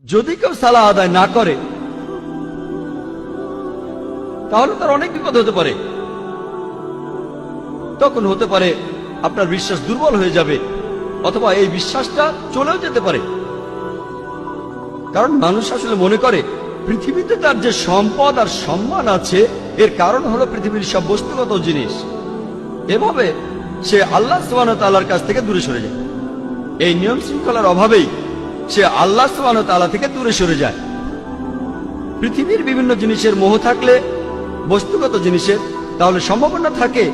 যদি কেউ সালাহ আদায় না করে তাহলে তার অনেক বিপদ হতে পারে। তখন হতে পারে আপনার বিশ্বাস দুর্বল হয়ে যাবে, অথবা এই বিশ্বাসটা চলেও যেতে পারে। কারণ মানুষ আসলে মনে করে পৃথিবীতে তার যে সম্পদ আর সম্মান আছে এর কারণ হলো পৃথিবীর সব বস্তুগত জিনিস। এভাবে সে আল্লাহ সুবহানাহু ওয়া তাআলার কাছ থেকে দূরে সরে যায়। এই নিয়ম শৃঙ্খলার অভাবেই সে আল্লাহ সুবহানাহু ওয়া তাআলা থেকে দূরে সরে যায়। পৃথিবীর বিভিন্ন জিনিসের মোহ থাকলে, বস্তুগত জিনিসের, তাহলে সম্ভাবনা থাকে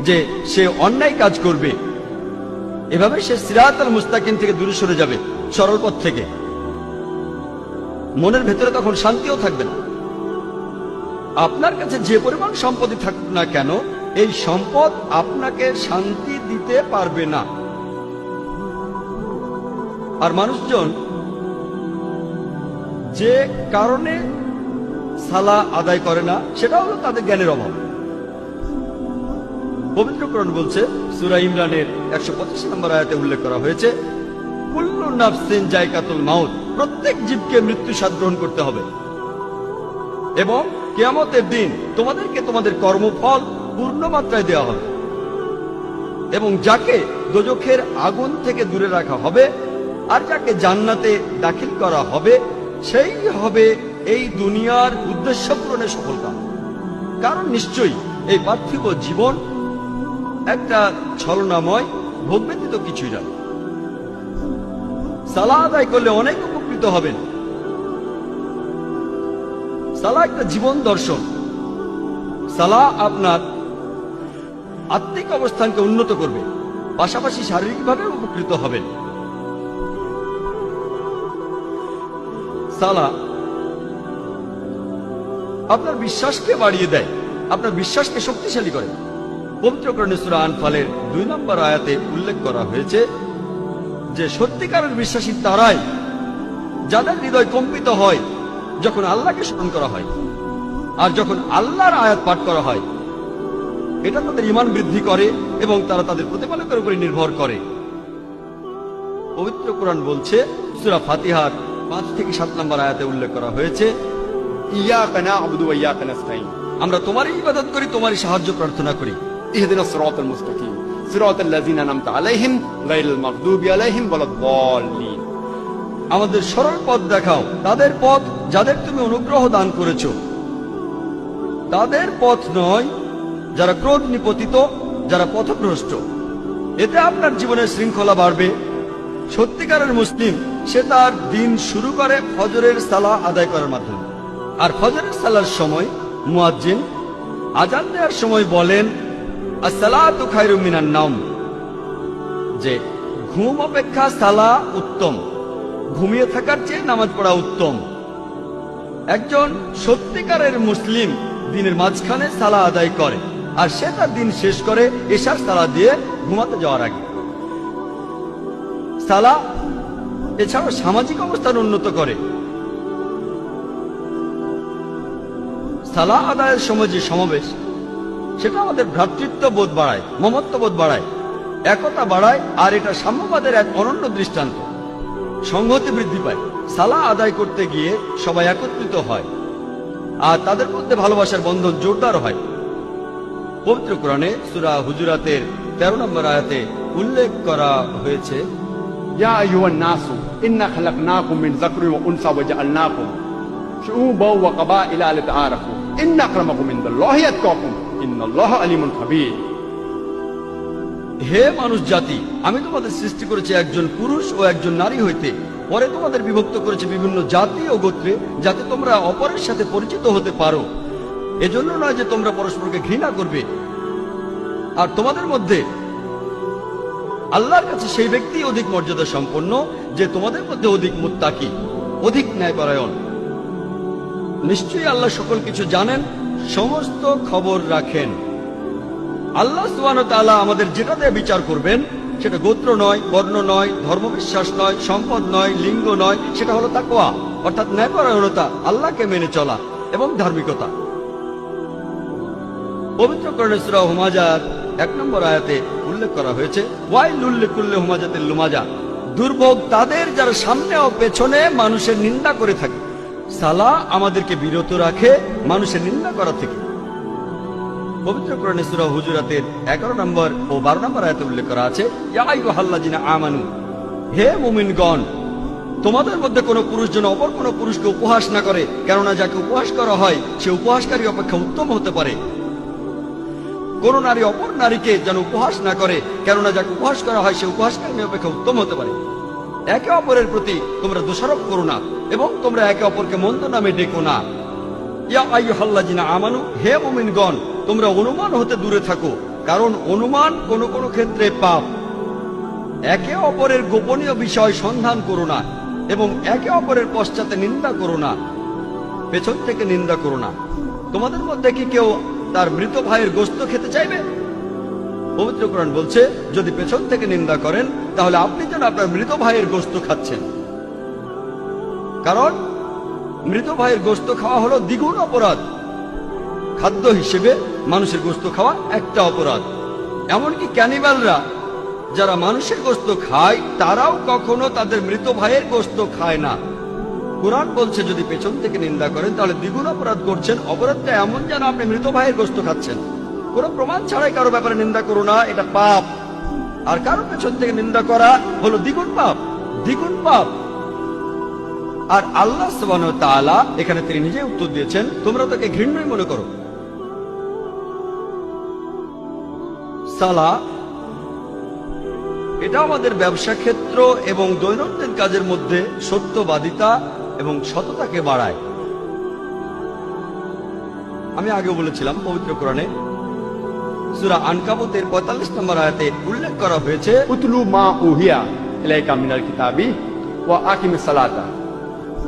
যে সে অন্যায় কাজ করবে। এভাবে সে সিরাতাল মুস্তাকিম থেকে দূরে সরে যাবে, সরল পথ থেকে। মনের ভেতরে তখন শান্তিও থাকবে না। আপনার কাছে যে পরিমাণ সম্পত্তি থাকুক না কেন, এই সম্পদ আপনাকে শান্তি দিতে পারবে না। আর মানুষজন যে কারণে সালাহ আদায় করে না সেটা হলো তাদের জ্ঞানের অভাব। পবিত্র কোরআন বলছে, সূরা ইমরানের 125 নম্বর আয়াতে উল্লেখ করা হয়েছে, কুল্লু নাফসিন যায়কাতুল মাউত, প্রত্যেক জীবকে মৃত্যু স্বাদ গ্রহণ করতে হবে এবং কিয়ামতের দিন তোমাদেরকে তোমাদের কর্মফল পূর্ণ মাত্রায় দেওয়া হবে। এবং যাকে দোজখের আগুন থেকে দূরে রাখা হবে আর যাকে জান্নাতে দাখিল করা হবে সেই হবে এই দুনিয়ার উদ্দেশ্য পূরণে সফলকাম। কারণ নিশ্চয়ই এই পার্থিব জীবন একটা ছলনাময়, ভোগ ব্যতীত কিছুই না। সালাহ আদায় করলে অনেক উপকৃত হবেন। সালাহ একটা জীবন দর্শন। সালাহ আপনার আত্মিক অবস্থানকে উন্নত করবে, পাশাপাশি শারীরিকভাবে উপকৃত হবেন। সালাহ আপনার বিশ্বাসকে বাড়িয়ে দেয়, আপনার বিশ্বাসকে শক্তিশালী করে। পবিত্র কোরআনে সূরা আনফালের 2 নম্বর আয়াতে উল্লেখ করা হয়েছে যে সত্যিকারের বিশ্বাসী তারাই যাদের হৃদয় কম্পিত হয় যখন আল্লাহকে স্মরণ করা হয় আর যখন আল্লাহর আয়াত পাঠ করা হয়। এটা তাদের ঈমান বৃদ্ধি করে এবং তারা তাদের প্রতিপালকের উপরে নির্ভর করে। পবিত্র কোরআন বলছে, সূরা ফাতিহার 5 থেকে 7 নম্বর আয়াতে উল্লেখ করা হয়েছে, ইয়াকা না'বুদু ওয়া ইয়াকা নাস্তাঈন, আমরা তোমারই ইবাদত করি, তোমারই সাহায্য প্রার্থনা করি। ইহদিনাস সিরাতাল মুস্তাকিম সিরাতাল লাযিনা আন'আমতা আলাইহিম গায়রিল মাগদুবি আলাইহিম ওয়ালাদ-দাল্লিন, আমাদের সরল পথ দেখাও, তাদের পথ যাদের তুমি অনুগ্রহ দান করেছ, তাদের পথ নয় যারা ক্রোধ নিপতিত, যারা পথভ্রষ্ট। এতে আপনার জীবনের শৃঙ্খলা বাড়বে। সত্যিকারের মুসলিম সে তার দিন শুরু করে ফজরের সালাহ আদায় করার মাধ্যমে। আর ফজরের সালার সময় মুয়াজ্জিন আজান দেওয়ার সময় বলেন, আসসালাতু খায়রুম মিনান নাওম, যে ঘুম অপেক্ষা সালাহ উত্তম, ঘুমিয়ে থাকার চেয়ে নামাজ পড়া উত্তম। একজন সত্যিকারের মুসলিম দিনের মাঝখানে সালাহ আদায় করে আর সে তার দিন শেষ করে এশার সালাহ দিয়ে ঘুমাতে যাওয়ার আগে। সালাহ এছাড়াও সামাজিক অবস্থান উন্নত করে। সালাহ আদায়ের সময় যে সমাবেশ, সেটা আমাদের ভ্রাতৃত্ব বোধ বাড়ায়, মমত্ববোধ বাড়ায়, একতা বাড়ায়, আর এটা সাম্যবাদের এক অনন্য দৃষ্টান্ত। সংহতি বৃদ্ধি পায়। সালাহ আদায় করতে গিয়ে সবাই একত্রিত হয় আর তাদের মধ্যে ভালোবাসার বন্ধন জোরদার হয়। পবিত্র কোরআনে সূরা হুজুরাতের 13 নম্বর আয়াতে উল্লেখ করা হয়েছে, ইয়া আইয়ুহান নাসু ইন্না খালাকনাকুম মিন যাকরিন ওয়া উনসা ওয়া জাআলনাকুম শুউবান ওয়া কাবাইলা লিতাআরাফু ইন্না আকরামাকুম ইনদাল্লাহি আতকাকুম ইন্নাল্লাহা আলিমুন খাবীর। হে মানুষ জাতি, আমি তোমাদের সৃষ্টি করেছি একজন পুরুষ ও একজন নারী হইতে, পরে তোমাদের বিভক্ত করেছি বিভিন্ন জাতি ও গোত্রে, যাতে তোমরা অপরের সাথে পরিচিত হতে পারো। এজন্য নয় যে তোমরা পরস্পরকে ঘৃণা করবে। আর তোমাদের মধ্যে আল্লাহর কাছে সেই ব্যক্তি অধিক মর্যাদা সম্পন্ন যে তোমাদের মধ্যে অধিক মুত্তাকি, অধিক ন্যায়পরায়ণ। নিশ্চয়ই আল্লাহ সকল কিছু জানেন, সমস্ত খবর রাখেন। আল্লাহ সুবহানাহু ওয়া তাআলা আমাদের যেটা দিয়ে বিচার করবেন সেটা গোত্র নয়, বর্ণ নয়, ধর্মবিশ্বাস নয়, সম্পদ নয়, লিঙ্গ নয়, সেটা হলো তাকওয়া, অর্থাৎ ন্যায়পরায়ণতা, আল্লাহকে মেনে চলা এবং ধার্মিকতা। পবিত্র কোরআনে সূরা হুমাজার 1 নম্বর আয়াতে উল্লেখ করা হয়েছে, ওয়াইলুল লিকুল্লি হুমাজাতিল লুমাজা, দুর্ভোগ তাদের যারা সামনে ও পেছনে মানুষের নিন্দা করে থাকে। সালাহ আমাদেরকে বিরত রাখে মানুষের নিন্দা করা থেকে। পবিত্র কোরআনে সূরা হুজুরাতের 11 নম্বর ও 12 নম্বর আয়াতে উল্লেখ করা আছে, ইয়া আইয়ুহাল্লাযিনা আমানু, হে মুমিনগণ, তোমাদের মধ্যে কোনো পুরুষ যেন অপর কোনো পুরুষকে উপহাস না করে, কেননা যাকে উপহাস করা হয় সে উপহাসকারী অপেক্ষা উত্তম হতে পারে। কোন নারী অপর নারীকে যেন উপহাস না করে, কেননা যাকে উপহাস করা হয় সে উপহাসকারী অপেক্ষা উত্তম হতে পারে। একে অপরের প্রতি তোমরা দোষারোপ করো না এবং তোমরা একে অপরকে মন্দ নামে ডেকো না। ইয়া আইয়ুহাল্লাযিনা আমানু, হে মুমিনগণ, তোমরা অনুমান হতে দূরে থাকো, কারণ অনুমান কোন কোন ক্ষেত্রে পাপ। একে অপরের গোপনীয় বিষয় সন্ধান করো না এবং একে অপরের পশ্চাতে নিন্দা করো না, পেছন থেকে নিন্দা করো না। তোমাদের মধ্যে কি কেউ তার মৃত ভাইয়ের গোশত খেতে চাইবে? পবিত্র কোরআন বলছে, যদি পেছন থেকে নিন্দা করেন তাহলে আপনি যেন আপনার মৃত ভাইয়ের গোশত খাচ্ছেন, কারণ মৃত ভাইয়ের গোশত খাওয়া হলো দ্বিগুণ অপরাধ। খাদ্য হিসেবে মানুষের গোশত খাওয়া একটা অপরাধ। এমনকি ক্যানিবালরা যারা মানুষের গোশত খায় তারাও কখনো তাদের মৃত ভাইয়ের গোশত খায় না। কোরআন বলছে, যদি পেছন থেকে নিন্দা করেন তাহলে দ্বিগুণ অপরাধ করছেন। অপরাধটা এমন যেন আপনি মৃত ভাইয়ের গোশত খাচ্ছেন। কোন প্রমাণ ছাড়াই কারো ব্যাপারে নিন্দা করো না, এটা পাপ। আর কারো পেছন থেকে নিন্দা করা হলো দ্বিগুণ পাপ, দ্বিগুণ পাপ। আর আল্লাহ সুবহানাহু ওয়া তাআলা এখানে তিনি নিজে উত্তর দিয়েছেন, তোমরা তাকে ঘৃণ্যই মনে করো। সালাহ এটা আমাদের ব্যবসা ক্ষেত্র এবং দৈনন্দিন কাজের মধ্যে সত্যবাদিতা এবং সততাকে বাড়ায়। আমি আগেও বলেছিলাম, পবিত্র কোরআনে সূরা আনকাবুতের 45 নম্বর আয়াতে উল্লেখ করা হয়েছে, উতলু মা উহিয়া ইলাইকা মিনাল কিতাবি ওয়া আকিমিস সালাতা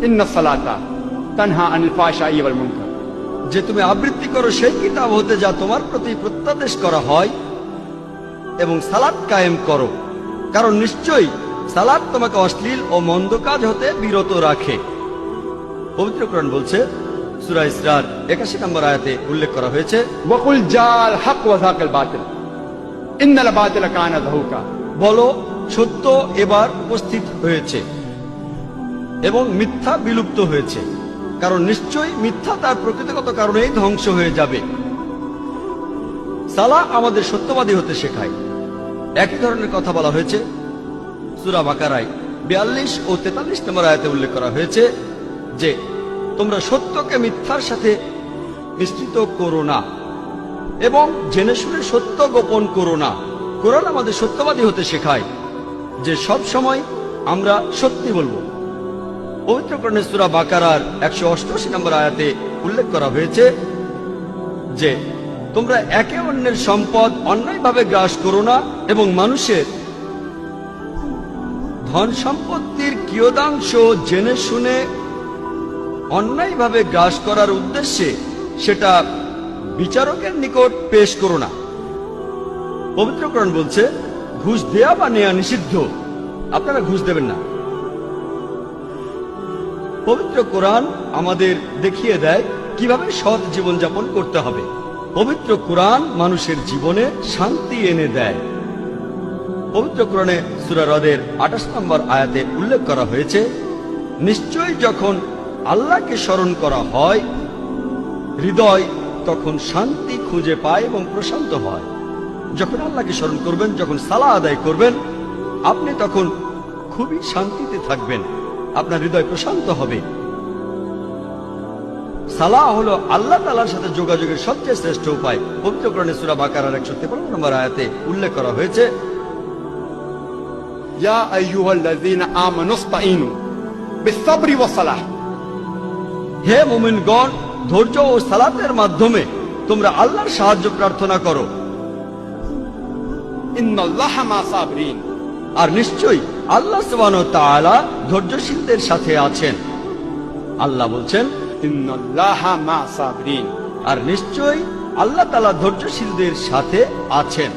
ইন্নাস সালাতা তানহা আনিল ফাহশাই ওয়াল মুনকার, যে তুমি আবৃত্তি করো সেই কিতাব হতে যা তোমার প্রতি প্রত্যাদেশ করা হয় এবং সালাত কায়েম করো, কারণ নিশ্চয়ই সালাত তোমাকে অশ্লীল ও মন্দ কাজ হতে বিরত রাখে। পবিত্র কোরআন বলছে, সূরা ইসরার 81 নম্বর আয়াতে উল্লেখ করা হয়েছে, ওয়া কুল জাল হক ওয়া যাকাল বাতিল ইন্নাল বাতিলা কানা যাহুকা, বলো সত্য এবার উপস্থিত হয়েছে এবং মিথ্যা বিলুপ্ত হয়েছে, কারণ নিশ্চয়ই মিথ্যা তার প্রকৃতিগত কারণেই ধ্বংস হয়ে যাবে। সালাহ আমাদের সত্যবাদী হতে শেখায়। একই ধরনের কথা বলা হয়েছে সূরা বাকারায় 42 ও 43 নম্বর আয়াতে উল্লেখ করা হয়েছে যে তোমরা সত্যকে মিথ্যার সাথে মিশ্রিত করো না এবং জেনে শুনে সত্য গোপন করো না। কোরআন আমাদের সত্যবাদী হতে শেখায় যে সব সময় আমরা সত্যি বলবো। পবিত্র কোরআনে সূরা বাকারার 188 নম্বর আয়াতে উল্লেখ করা হয়েছে যে তোমরা একে অন্যের সম্পদ অন্যায়ভাবে গ্রাস করো না এবং মানুষের ধন সম্পত্তির কিয়দাংশ জেনে শুনে অন্যায়ভাবে গ্রাস করার উদ্দেশ্যে সেটা বিচারকের নিকট পেশ করো না। পবিত্র কোরআন বলছে, ঘুষ দেয়া বা নেয়া নিষিদ্ধ, আপনারা ঘুষ দেবেন না। পবিত্র কোরআন আমাদের দেখিয়ে দেয় কিভাবে সৎ জীবন যাপন করতে হবে। পবিত্র কোরআন মানুষের জীবনে শান্তি এনে দেয়। পবিত্র কোরআনে সূরা রদের 28 নম্বর আয়াতে উল্লেখ করা হয়েছে, নিশ্চয়ই যখন আল্লাহকে স্মরণ করা হয় হৃদয় তখন শান্তি খুঁজে পায় এবং প্রশান্ত হয়। যখন আল্লাহকে স্মরণ করবেন, যখন সালাহ আদায় করবেন, আপনি তখন খুবই শান্তিতে থাকবেন, আপনার হৃদয় প্রশান্ত হবে। সালাহ হলো আল্লাহ তাআলার সাথে যোগাযোগের সবচেয়ে শ্রেষ্ঠ উপায়। পবিত্র কোরআনে সূরা বাকারার 153 নম্বর আয়াতে উল্লেখ করা হয়েছে, ইয়া আইয়ুহাল্লাযীনা আমানুস্তাঈনু বিস-সাবরি ওয়াস-সালাহ, হে মুমিনগণ, ধৈর্য ও সালাতের মাধ্যমে তোমরা আল্লাহর সাহায্য প্রার্থনা করো। ইন্নাল্লাহা মা-সাবিরিন, আর নিশ্চয়ই আল্লাহ সুবহানাহু ওয়া তাআলা ধৈর্যশীলদের সাথে আছেন। আল্লাহ বলছেন, ইন্নাল্লাহা মা-সাবিরিন, আর নিশ্চয়ই আল্লাহ তাআলা ধৈর্যশীলদের সাথে আছেন।